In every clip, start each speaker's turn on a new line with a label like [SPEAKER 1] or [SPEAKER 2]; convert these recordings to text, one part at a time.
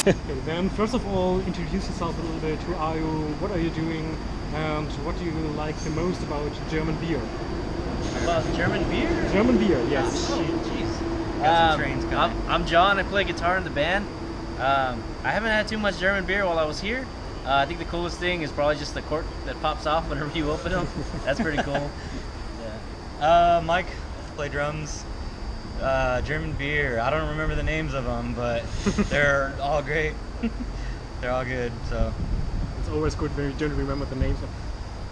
[SPEAKER 1] Okay, then first of all, introduce yourself a little bit. Who are you? What are you doing? And what do you like the most about German beer?
[SPEAKER 2] About German beer?
[SPEAKER 1] German beer, yes.
[SPEAKER 2] Oh, jeez.
[SPEAKER 3] Got some trains coming.
[SPEAKER 2] I'm John. I play guitar in the band. I haven't had too much German beer while I was here. I think the coolest thing is probably just the cork that pops off whenever you open them. That's pretty cool. Yeah.
[SPEAKER 3] Mike, play drums. German beer. I don't remember the names of them, but they're all great. They're all good. So.
[SPEAKER 1] It's always good when you don't remember the names of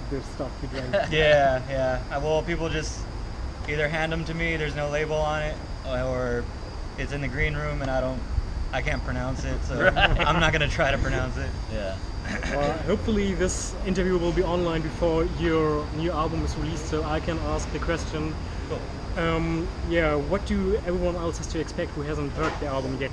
[SPEAKER 1] the stuff you drink.
[SPEAKER 3] Yeah. Well, people just either hand them to me. There's no label on it, or it's in the green room and I can't pronounce it, so
[SPEAKER 2] Right.
[SPEAKER 3] I'm not gonna try to pronounce it.
[SPEAKER 2] Yeah.
[SPEAKER 1] Hopefully this interview will be online before your new album is released, so I can ask the question.
[SPEAKER 3] Cool.
[SPEAKER 1] What do everyone else has to expect who hasn't heard the album yet?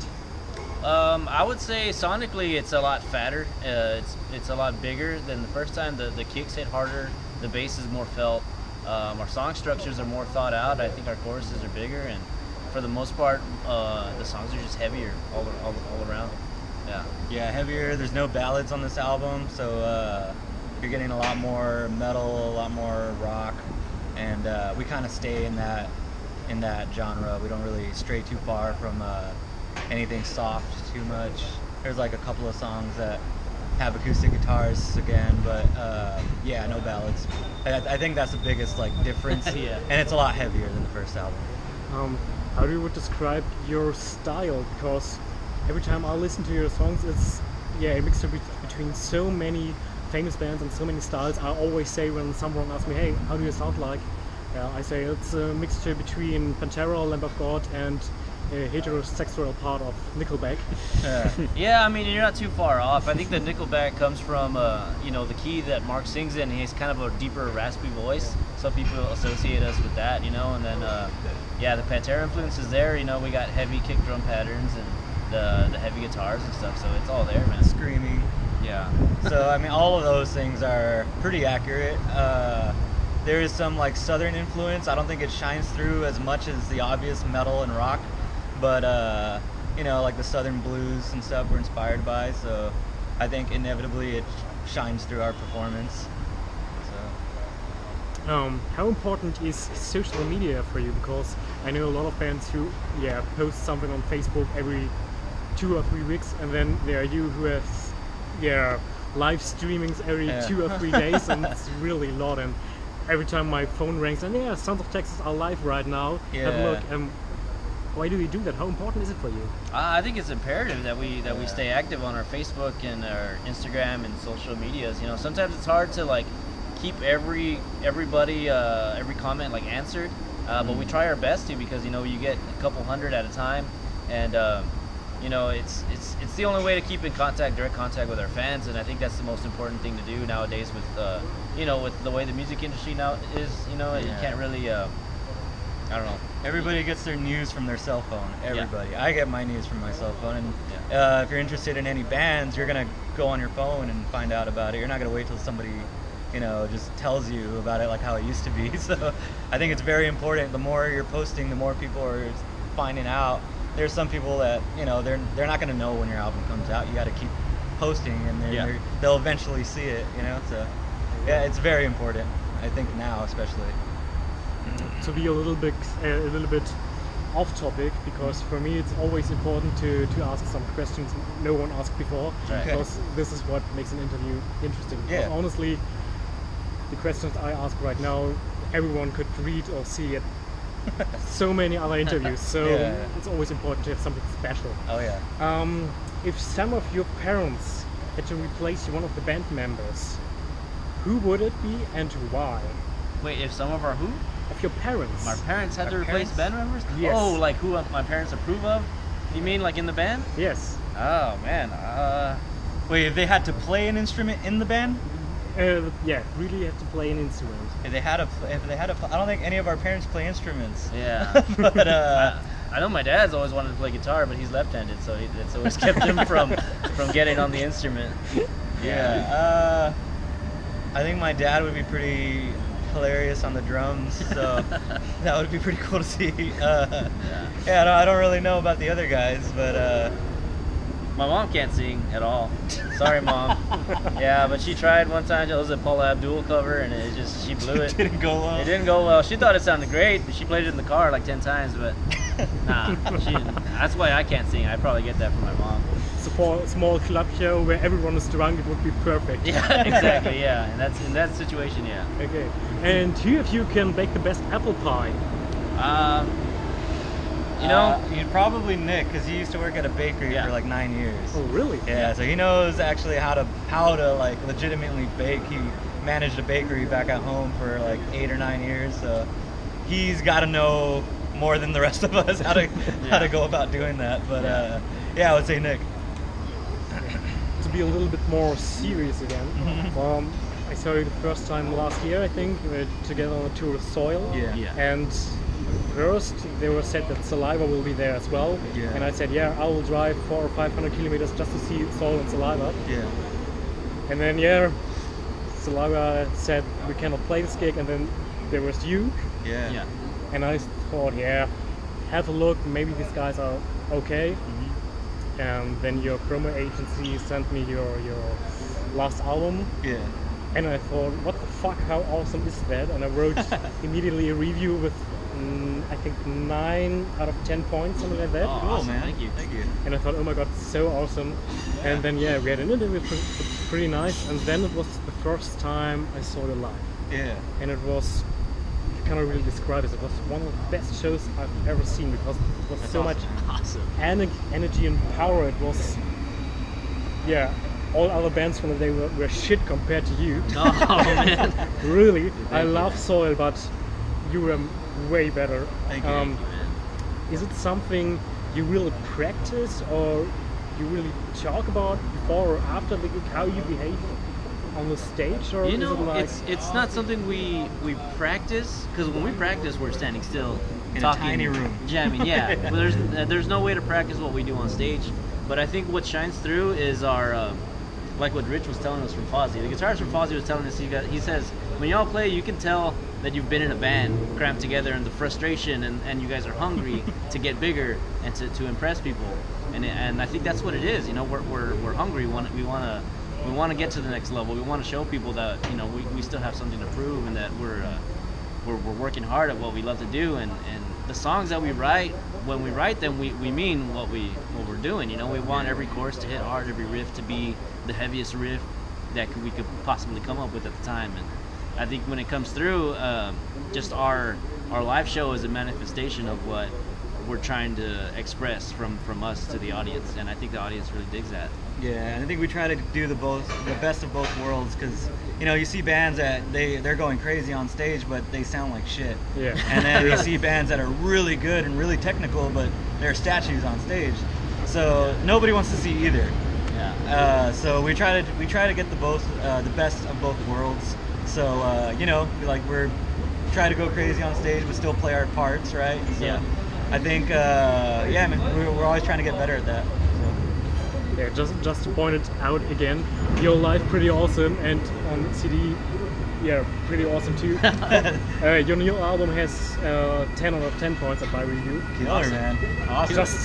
[SPEAKER 2] I would say sonically it's a lot fatter. It's a lot bigger than the first time. The kicks hit harder. The bass is more felt. Our song structures are more thought out. I think our choruses are bigger, and for the most part, the songs are just heavier all around. Yeah.
[SPEAKER 3] Yeah, heavier. There's no ballads on this album, so you're getting a lot more metal, a lot more rock, and we kind of stay in that genre. We don't really stray too far from anything soft too much. There's like a couple of songs that have acoustic guitars again, but no ballads. I think that's the biggest difference.
[SPEAKER 2] Yeah.
[SPEAKER 3] And it's a lot heavier than the first album.
[SPEAKER 1] How do you would describe your style? Because every time I listen to your songs, it's a mixture between so many famous bands and so many styles. I always say when someone asks me, "Hey, how do you sound like?" I say it's a mixture between Pantera, Lamb of God, and a heterosexual part of Nickelback.
[SPEAKER 2] Yeah, I mean, you're not too far off. I think the Nickelback comes from, the key that Mark sings in. He's kind of a deeper, raspy voice. Some people associate us with that, and then, the Pantera influence is there. We got heavy kick drum patterns and the heavy guitars and stuff, so it's all there, man.
[SPEAKER 3] Screaming.
[SPEAKER 2] Yeah.
[SPEAKER 3] So, I mean, all of those things are pretty accurate. There is some southern influence. I don't think it shines through as much as the obvious metal and rock, but the southern blues and stuff we're inspired by. So I think inevitably it shines through our performance. So.
[SPEAKER 1] How important is social media for you? Because I know a lot of bands who post something on Facebook every 2 or 3 weeks, and then there are you who have live streamings every 2 or 3 days, and it's really a lot. And every time my phone rings, and Sons of Texas are live right now. Have a look. Why do you do that? How important is it for you?
[SPEAKER 2] I think it's imperative that we stay active on our Facebook and our Instagram and social medias. Sometimes it's hard to keep everybody every comment answered, but we try our best to, because you get a couple hundred at a time, and it's the only way to keep in direct contact with our fans, and I think that's the most important thing to do nowadays with with the way the music industry now is. You can't really I don't know.
[SPEAKER 3] Everybody gets their news from their cell phone. Everybody.
[SPEAKER 2] Yeah.
[SPEAKER 3] I get my news from my cell phone, and if you're interested in any bands, you're gonna go on your phone and find out about it. You're not gonna wait till somebody, just tells you about it like how it used to be. So I think it's very important. The more you're posting, the more people are finding out. There's some people that they're not gonna know when your album comes out. You got to keep posting, and they'll eventually see it. So it's very important. I think now especially.
[SPEAKER 1] To be a little bit off topic, because for me it's always important to ask some questions no one asked before,
[SPEAKER 2] right.
[SPEAKER 1] Because this is what makes an interview interesting.
[SPEAKER 3] Yeah.
[SPEAKER 1] Because honestly, the questions I ask right now, everyone could read or see it so many other interviews, so it's always important to have something special.
[SPEAKER 3] Oh yeah.
[SPEAKER 1] If some of your parents had to replace one of the band members, who would it be and why?
[SPEAKER 2] Wait, if some of our who?
[SPEAKER 1] Of your parents.
[SPEAKER 2] My parents had to replace band members?
[SPEAKER 1] Yes.
[SPEAKER 2] Oh, who my parents approve of? You mean in the band?
[SPEAKER 1] Yes.
[SPEAKER 2] Oh man.
[SPEAKER 3] Wait, if they had to play an instrument in the band?
[SPEAKER 1] Really have to play an instrument.
[SPEAKER 3] If they had to, I don't think any of our parents play instruments.
[SPEAKER 2] Yeah.
[SPEAKER 3] But
[SPEAKER 2] I know my dad's always wanted to play guitar, but he's left-handed, so it's always kept him from getting on the instrument.
[SPEAKER 3] Yeah. I think my dad would be pretty hilarious on the drums, so that would be pretty cool to see. I don't really know about the other guys, but
[SPEAKER 2] My mom can't sing at all. Sorry, Mom. Yeah, but she tried one time. It was a Paula Abdul cover, and she blew it.
[SPEAKER 3] Didn't go well.
[SPEAKER 2] It didn't go well. She thought it sounded great. She played it in the car like 10 times, but nah. That's why I can't sing. I probably get that from my mom.
[SPEAKER 1] So small club show where everyone is drunk, it would be perfect.
[SPEAKER 2] Yeah, exactly. Yeah, and that's in that situation. Yeah.
[SPEAKER 1] Okay. And who of you can bake the best apple pie?
[SPEAKER 2] You know,
[SPEAKER 3] you'd probably Nick, because he used to work at a bakery
[SPEAKER 2] Yeah.
[SPEAKER 3] for like 9 years.
[SPEAKER 1] Oh, really?
[SPEAKER 3] Yeah, so he knows actually how to like legitimately bake. He managed a bakery back at home for like 8 or 9 years, so he's got to know more than the rest of us how to go about doing that. But yeah, I would say Nick.
[SPEAKER 1] To be a little bit more serious again, I saw you the first time last year, I think, we were together on a tour of Soil.
[SPEAKER 3] Yeah.
[SPEAKER 2] Yeah.
[SPEAKER 1] And first they were said that Saliva will be there as well.
[SPEAKER 3] Yeah.
[SPEAKER 1] And I said, yeah, I will drive 400 or 500 kilometers just to see Soil and Saliva.
[SPEAKER 3] Yeah.
[SPEAKER 1] And then Saliva said we cannot play this gig, and then there was you.
[SPEAKER 3] Yeah.
[SPEAKER 2] yeah.
[SPEAKER 1] And I thought, yeah, have a look, maybe these guys are okay. And then your promo agency sent me your last album,
[SPEAKER 3] Yeah.
[SPEAKER 1] and I thought, what the fuck, how awesome is that? And I wrote immediately a review with I think 9 out of 10 points, something like that.
[SPEAKER 2] Oh,
[SPEAKER 3] Cool,
[SPEAKER 2] awesome.
[SPEAKER 3] man.
[SPEAKER 2] Thank you.
[SPEAKER 3] Thank you.
[SPEAKER 1] And I thought, oh my god, so awesome. And then we had an interview, pretty nice, and then it was the first time I saw you live.
[SPEAKER 3] Yeah.
[SPEAKER 1] And it was, I cannot really describe it, it was one of the best shows I've ever seen, because it was so much
[SPEAKER 2] Awesome.
[SPEAKER 1] energy and power. It was, all other bands from the day were shit compared to you.
[SPEAKER 2] Oh man.
[SPEAKER 1] Really, I
[SPEAKER 2] you,
[SPEAKER 1] love
[SPEAKER 2] man.
[SPEAKER 1] Soil, but you were way better.
[SPEAKER 3] Thank you.
[SPEAKER 2] Thank you, man.
[SPEAKER 1] Is it something you really practice, or you really talk about before or after the gig, how you behave on the stage, or
[SPEAKER 2] You
[SPEAKER 1] is
[SPEAKER 2] know,
[SPEAKER 1] it like
[SPEAKER 2] it's not something we practice, because when we practice, we're standing still,
[SPEAKER 3] In a
[SPEAKER 2] talking,
[SPEAKER 3] tiny room.
[SPEAKER 2] jamming. Yeah, well, there's no way to practice what we do on stage. But I think what shines through is our, like what Rich was telling us from Fozzy. The guitarist from Fozzy was telling us, he says, when y'all play, you can tell that you've been in a band cramped together, and the frustration, and you guys are hungry to get bigger and to impress people. And I think that's what it is. You know, we're hungry. We want to get to the next level. We want to show people that, you know, we still have something to prove, and that we're working hard at what we love to do. And the songs that we write, when we write them, we mean what we're doing. You know, we want every chorus to hit hard, every riff to be the heaviest riff that we could possibly come up with at the time. And I think when it comes through, just our live show is a manifestation of what we're trying to express from us to the audience, and I think the audience really digs that.
[SPEAKER 3] Yeah, and I think we try to do the best of both worlds, because you know, you see bands that they're going crazy on stage, but they sound like shit.
[SPEAKER 1] Yeah.
[SPEAKER 3] And then you see bands that are really good and really technical, but they're statues on stage. So nobody wants to see either.
[SPEAKER 2] Yeah.
[SPEAKER 3] So we try to get the best of both worlds. So you know, we're try to go crazy on stage, but still play our parts, right? So
[SPEAKER 2] Yeah.
[SPEAKER 3] I think I mean, we're always trying to get better at that.
[SPEAKER 1] Yeah, just to point it out again, your live pretty awesome, and on CD, pretty awesome too. Your new album has 10 out of 10 points at my review.
[SPEAKER 3] Killer,
[SPEAKER 2] Awesome.
[SPEAKER 3] man.
[SPEAKER 2] Awesome.
[SPEAKER 1] Just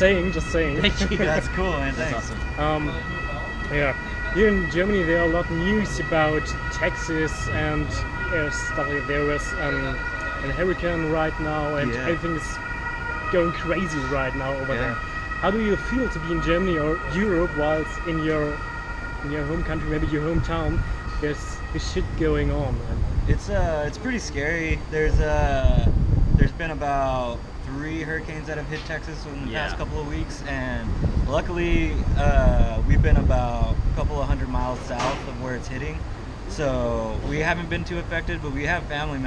[SPEAKER 1] saying.
[SPEAKER 2] Thank you.
[SPEAKER 3] That's cool, man.
[SPEAKER 2] That's
[SPEAKER 3] Thanks.
[SPEAKER 2] awesome.
[SPEAKER 1] Here in Germany there are a lot of news about taxes and stuff like that. There was a hurricane right now, and
[SPEAKER 3] Yeah.
[SPEAKER 1] everything is going crazy right now over
[SPEAKER 3] Yeah.
[SPEAKER 1] there. How do you feel to be in Germany or Europe whilst in your home country, maybe your hometown, there's this shit going on?
[SPEAKER 3] It's pretty scary. There's been about 3 hurricanes that have hit Texas in the past couple of weeks, and luckily we've been about a couple of 100 miles south of where it's hitting, so we haven't been too affected. But I have family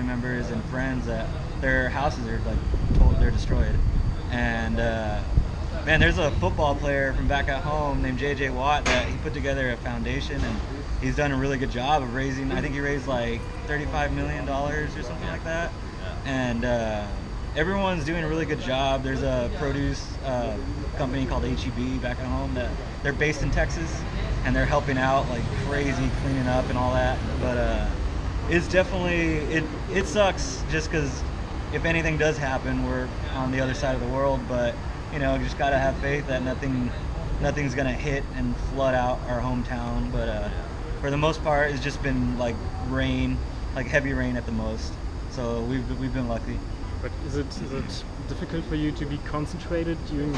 [SPEAKER 3] members and friends that their houses are they're destroyed, and man, there's a football player from back at home named JJ Watt that he put together a foundation, and he's done a really good job of raising. I think he raised like $35 million or something like that. And everyone's doing a really good job. There's a produce company called HEB back at home that they're based in Texas, and they're helping out like crazy, cleaning up and all that. But it's definitely it sucks, just because if anything does happen, we're on the other side of the world. But you know, just gotta have faith that nothing nothing's gonna hit and flood out our hometown. But for the most part, it's just been like rain, like heavy rain at the most. So we've been lucky.
[SPEAKER 1] But is it difficult for you to be concentrated during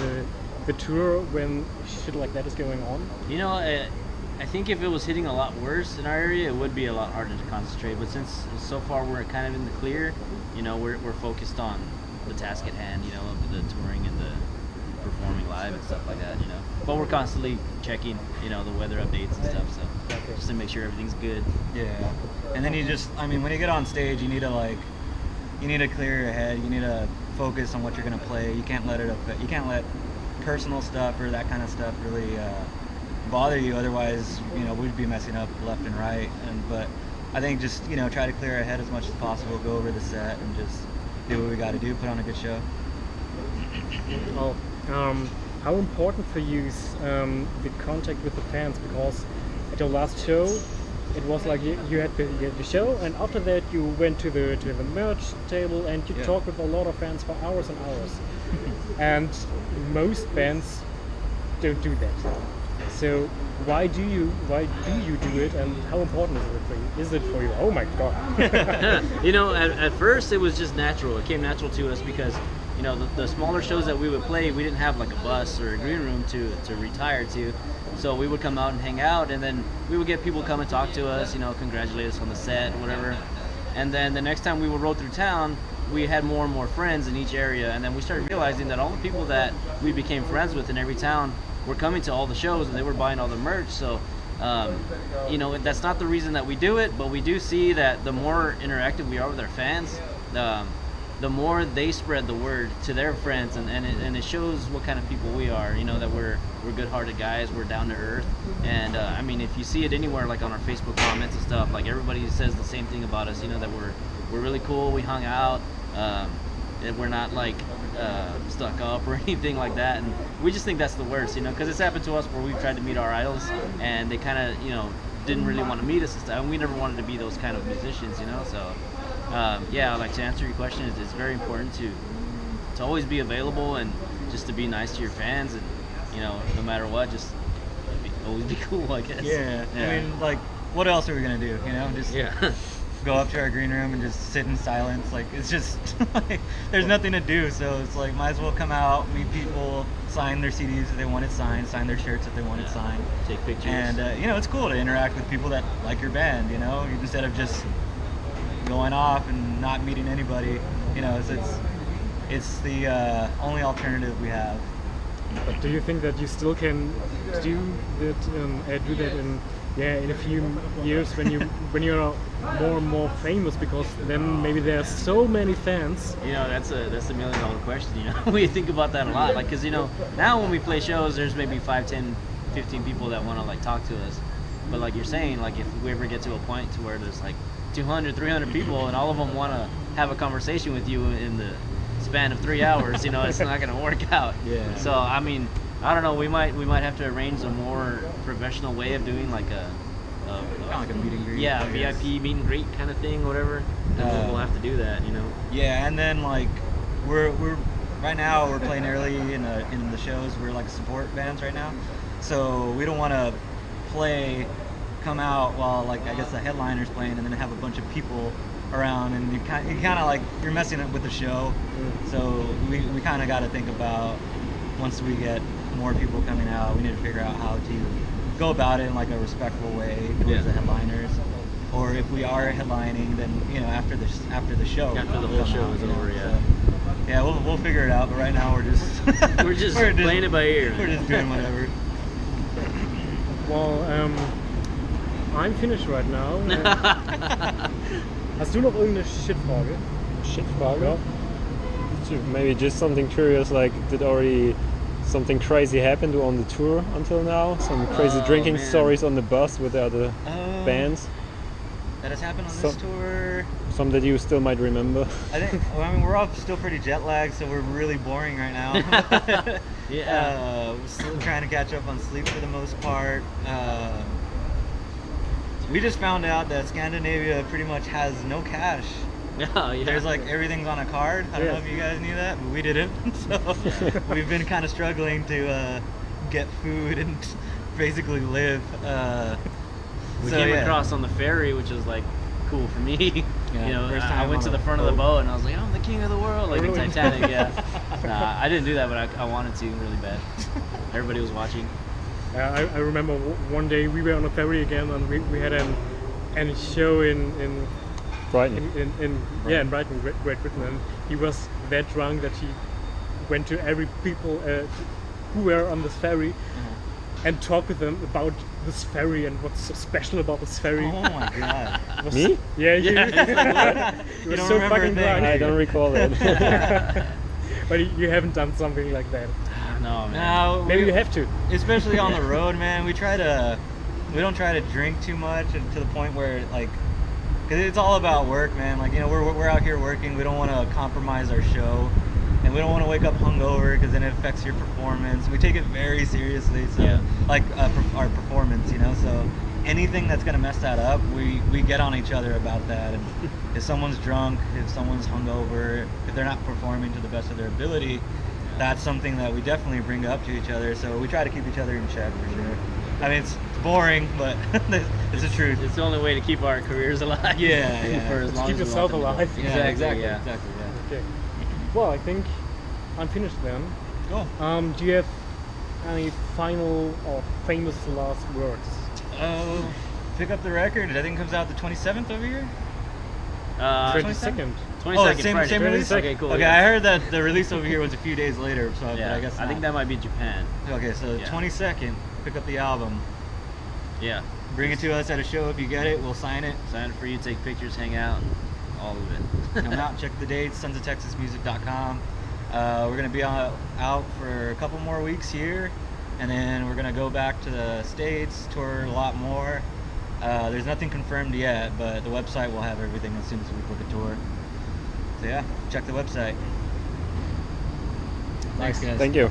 [SPEAKER 1] the tour when shit like that is going on?
[SPEAKER 2] You know, I think if it was hitting a lot worse in our area, it would be a lot harder to concentrate. But since so far we're kind of in the clear, you know, we're focused on the task at hand, you know, of the touring and the performing live and stuff like that, you know. But we're constantly checking, you know, the weather updates and stuff, so just to make sure everything's good.
[SPEAKER 3] Yeah. And then when you get on stage, you need to clear your head. You need to focus on what you're gonna play. You can't let personal stuff or that kind of stuff really bother you. Otherwise, you know, we'd be messing up left and right. But I think just, you know, try to clear our head as much as possible. Go over the set and just do what we got to do. Put on a good show.
[SPEAKER 1] Well, how important for you is the contact with the fans? Because at your last show, it was like you had the show, and after that you went to the merch table and you talked with a lot of fans for hours and hours. And most bands don't do that. So why do you do it, and how important is it for you? Is it for you? Oh my god!
[SPEAKER 2] You know, at first it was just natural. It came natural to us because, you know, the smaller shows that we would play, we didn't have like a bus or a green room to retire to. So we would come out and hang out, and then we would get people come and talk to us, you know, congratulate us on the set or whatever. And then the next time we would roll through town, we had more and more friends in each area, and then we started realizing that all the people that we became friends with in every town were coming to all the shows, and they were buying all the merch. So, you know, that's not the reason that we do it, but we do see that the more interactive we are with our fans, the more they spread the word to their friends, and it shows what kind of people we are. You know, that we're good-hearted guys, we're down to earth, and I mean, if you see it anywhere, like on our Facebook comments and stuff, like everybody says the same thing about us. You know, that we're really cool. We hung out. And we're not like stuck up or anything like that, and we just think that's the worst, you know, because it's happened to us where we've tried to meet our idols and they kind of, you know, didn't really want to meet us and stuff, and we never wanted to be those kind of musicians, you know. So yeah, like, to answer your question, it's very important to always be available and just to be nice to your fans, and, you know, no matter what, just always be cool, I guess.
[SPEAKER 3] Yeah. I mean, like, what else are we gonna do, you know? Just go up to our green room and just sit in silence. Like, it's just like, there's nothing to do, so it's like, might as well come out, meet people, sign their CDs if they want it signed, sign their shirts if they want it signed,
[SPEAKER 2] take pictures,
[SPEAKER 3] and you know, it's cool to interact with people that like your band, you know, instead of just going off and not meeting anybody, you know. It's the only alternative we have.
[SPEAKER 1] But do you think that you still can do that in a few years when you're more and more famous, because then maybe there are so many fans?
[SPEAKER 2] You know, that's a $1 million question. You know, we think about that a lot. Like, because, you know, now when we play shows, there's maybe 5, 10, 15 people that want to like talk to us. But like you're saying, like, if we ever get to a point to where there's like 200, 300 people and all of them want to have a conversation with you in the span of 3 hours, you know, it's not going to work out.
[SPEAKER 3] Yeah.
[SPEAKER 2] So I mean, I don't know. We might have to arrange a more professional way of doing like a
[SPEAKER 3] kind of like a meet and greet.
[SPEAKER 2] Yeah, a VIP meet and greet kind of thing, whatever. And we'll have to do that, you know.
[SPEAKER 3] Yeah, and then like we're right now we're playing early in the shows. We're like support bands right now, so we don't want to come out while, like, I guess the headliner's playing, and then have a bunch of people around, and you kind of like, you're messing up with the show. So we kind of got to think about, once we get more people coming out, we need to figure out how to go about it in like a respectful way towards the headliners. Or if we are headlining, then, you know, after the show,
[SPEAKER 2] after the whole show is over,
[SPEAKER 3] so, yeah, we'll figure it out. But right now we're just
[SPEAKER 2] playing it by ear.
[SPEAKER 3] We're just doing whatever.
[SPEAKER 1] Well, I'm finished right now. Hast du noch irgendeine Shitfrage?
[SPEAKER 4] Shitfrage? Maybe just something curious, like, did already something crazy happen on the tour until now? Some crazy drinking stories on the bus with the other bands?
[SPEAKER 3] That has happened on this tour.
[SPEAKER 4] Some that you still might remember.
[SPEAKER 3] I think. Well, I mean, we're all still pretty jet lagged, so we're really boring right now. We're still trying to catch up on sleep for the most part. We just found out that Scandinavia pretty much has no cash.
[SPEAKER 2] Yeah.
[SPEAKER 3] There's like, everything's on a card. I don't know if you guys knew that, but we didn't. So we've been kind of struggling to get food and basically live.
[SPEAKER 2] We
[SPEAKER 3] So,
[SPEAKER 2] came
[SPEAKER 3] yeah.
[SPEAKER 2] across on the ferry, which was like cool for me.
[SPEAKER 3] Yeah,
[SPEAKER 2] you know,
[SPEAKER 3] first
[SPEAKER 2] I
[SPEAKER 3] time
[SPEAKER 2] went
[SPEAKER 3] on
[SPEAKER 2] to
[SPEAKER 3] a
[SPEAKER 2] the front of the
[SPEAKER 3] boat.
[SPEAKER 2] boat and I was like, I'm the king of the world, like in
[SPEAKER 1] Really?
[SPEAKER 2] Titanic. Yeah. Nah, I didn't do that, but I wanted to really bad. Everybody was watching.
[SPEAKER 1] I remember one day we were on a ferry again, and we had a show in
[SPEAKER 4] Brighton.
[SPEAKER 1] in Brighton, Great Britain, and he was that drunk that he went to every people who were on this ferry and talked with them about this ferry and what's so special about this ferry.
[SPEAKER 3] Oh my god.
[SPEAKER 1] It was-
[SPEAKER 4] Me?
[SPEAKER 1] Yeah, you,
[SPEAKER 3] You
[SPEAKER 1] was
[SPEAKER 3] don't
[SPEAKER 1] so
[SPEAKER 3] remember a
[SPEAKER 1] fucking
[SPEAKER 3] thing.
[SPEAKER 1] drunk.
[SPEAKER 4] I don't recall that.
[SPEAKER 1] But you haven't done something like that.
[SPEAKER 2] No, man.
[SPEAKER 3] Now,
[SPEAKER 1] Maybe you have to.
[SPEAKER 3] especially on the road, man. We don't try to drink too much, and to the point where like, cause it's all about work, man. Like, you know, we're out here working. We don't want to compromise our show, and we don't want to wake up hungover because then it affects your performance. We take it very seriously. So,
[SPEAKER 2] Yeah.
[SPEAKER 3] like our performance, you know. So anything that's gonna mess that up, we get on each other about that. And if someone's drunk, if someone's hungover, if they're not performing to the best of their ability, that's something that we definitely bring up to each other. So we try to keep each other in check for sure. I mean, it's boring, but it's the truth.
[SPEAKER 2] It's the only way to keep our careers alive.
[SPEAKER 3] Yeah, yeah.
[SPEAKER 2] For as long
[SPEAKER 1] Keep
[SPEAKER 2] as we
[SPEAKER 1] yourself
[SPEAKER 2] want them to
[SPEAKER 1] alive.
[SPEAKER 2] go.
[SPEAKER 3] Yeah,
[SPEAKER 2] Exactly. Yeah.
[SPEAKER 3] exactly. Yeah.
[SPEAKER 1] Okay. Well, I think I'm finished then.
[SPEAKER 3] Cool.
[SPEAKER 1] Do you have any final or famous last words?
[SPEAKER 3] Pick up the record. I think it comes out the 27th over here.
[SPEAKER 1] 22nd.
[SPEAKER 2] 22nd
[SPEAKER 3] same
[SPEAKER 2] Friday.
[SPEAKER 3] release.
[SPEAKER 2] Okay, cool.
[SPEAKER 3] Okay,
[SPEAKER 2] yeah.
[SPEAKER 3] I heard that the release over here was a few days later, so but
[SPEAKER 2] Yeah,
[SPEAKER 3] I guess
[SPEAKER 2] I think
[SPEAKER 3] not.
[SPEAKER 2] that might be Japan.
[SPEAKER 3] Okay, so the
[SPEAKER 2] Yeah.
[SPEAKER 3] 22nd, pick up the album.
[SPEAKER 2] Yeah.
[SPEAKER 3] Bring it to us at a show if you get it. We'll sign it.
[SPEAKER 2] Sign for you, take pictures, hang out, all of it.
[SPEAKER 3] Come out, check the dates. sonsoftexasmusic.com. We're gonna be out for a couple more weeks here, and then we're gonna go back to the States, tour a lot more. There's nothing confirmed yet, but the website will have everything as soon as we book a tour. So yeah, check the website. Thanks, guys.
[SPEAKER 4] Thank you.